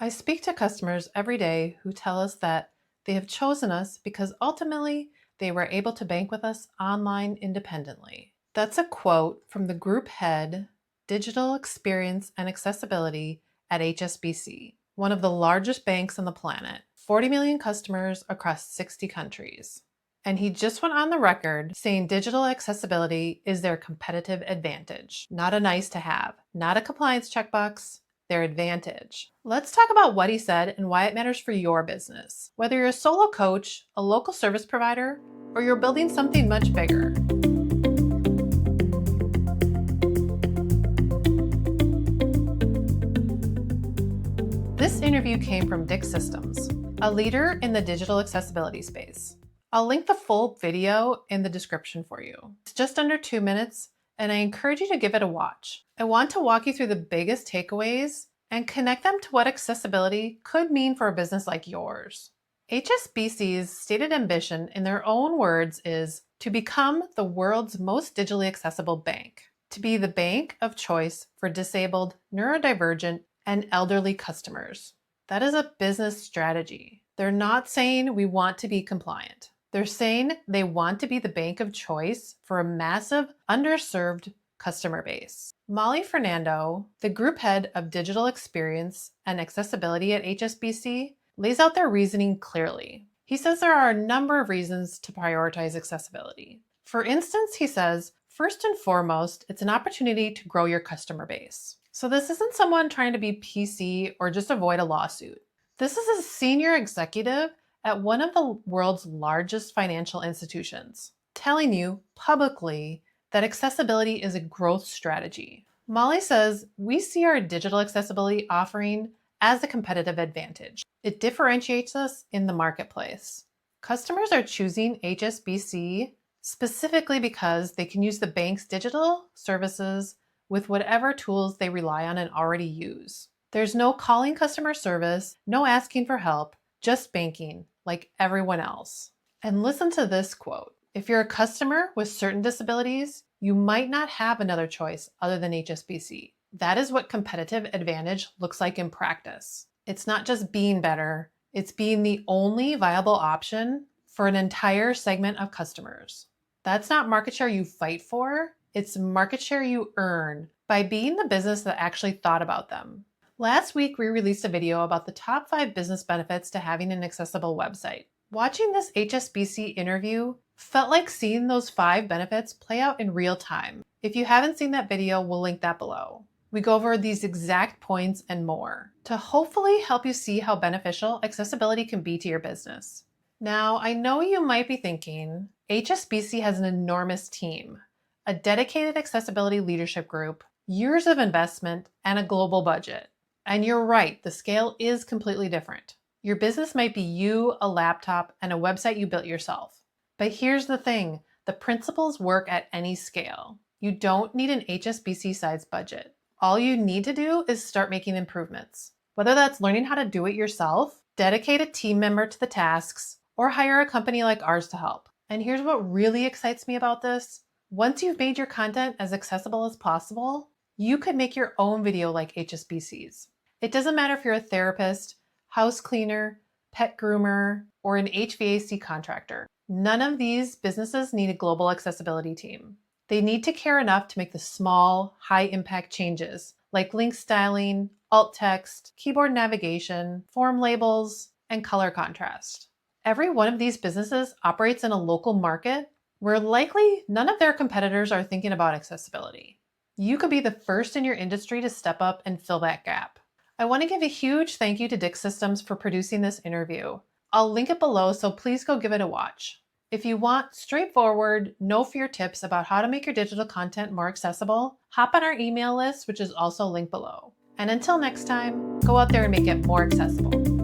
I speak to customers every day who tell us that they have chosen us because ultimately they were able to bank with us online independently. That's a quote from the group head, Digital Experience and Accessibility at HSBC, one of the largest banks on the planet, 40 million customers across 60 countries. And he just went on the record saying digital accessibility is their competitive advantage, not a nice to have, not a compliance checkbox, their advantage. Let's talk about what he said and why it matters for your business. Whether you're a solo coach, a local service provider, or you're building something much bigger. This interview came from Dick Systems, a leader in the digital accessibility space. I'll link the full video in the description for you. It's just under 2 minutes, and I encourage you to give it a watch. I want to walk you through the biggest takeaways and connect them to what accessibility could mean for a business like yours. HSBC's stated ambition, in their own words, is to become the world's most digitally accessible bank, to be the bank of choice for disabled, neurodivergent, and elderly customers. That is a business strategy. They're not saying we want to be compliant. They're saying they want to be the bank of choice for a massive, underserved customer base. Molly Fernando, the group head of digital experience and accessibility at HSBC, lays out their reasoning clearly. He says there are a number of reasons to prioritize accessibility. For instance, he says, first and foremost, it's an opportunity to grow your customer base. So this isn't someone trying to be PC or just avoid a lawsuit. This is a senior executive at one of the world's largest financial institutions, telling you publicly that accessibility is a growth strategy. Molly says, we see our digital accessibility offering as a competitive advantage. It differentiates us in the marketplace. Customers are choosing HSBC specifically because they can use the bank's digital services with whatever tools they rely on and already use. There's no calling customer service, no asking for help, just banking like everyone else. And listen to this quote. If you're a customer with certain disabilities, you might not have another choice other than HSBC. That is what competitive advantage looks like in practice. It's not just being better, it's being the only viable option for an entire segment of customers. That's not market share you fight for, it's market share you earn by being the business that actually thought about them. Last week, we released a video about the top 5 business benefits to having an accessible website. Watching this HSBC interview felt like seeing those 5 benefits play out in real time. If you haven't seen that video, we'll link that below. We go over these exact points and more to hopefully help you see how beneficial accessibility can be to your business. Now, I know you might be thinking, HSBC has an enormous team, a dedicated accessibility leadership group, years of investment, and a global budget. And you're right, the scale is completely different. Your business might be you, a laptop, and a website you built yourself. But here's the thing, the principles work at any scale. You don't need an HSBC-sized budget. All you need to do is start making improvements. Whether that's learning how to do it yourself, dedicate a team member to the tasks, or hire a company like ours to help. And here's what really excites me about this. Once you've made your content as accessible as possible, you could make your own video like HSBC's. It doesn't matter if you're a therapist, house cleaner, pet groomer, or an HVAC contractor. None of these businesses need a global accessibility team. They need to care enough to make the small, high-impact changes like link styling, alt text, keyboard navigation, form labels, and color contrast. Every one of these businesses operates in a local market where likely none of their competitors are thinking about accessibility. You could be the first in your industry to step up and fill that gap. I want to give a huge thank you to Dick Systems for producing this interview. I'll link it below, so please go give it a watch. If you want straightforward, no fear tips about how to make your digital content more accessible, hop on our email list, which is also linked below. And until next time, go out there and make it more accessible.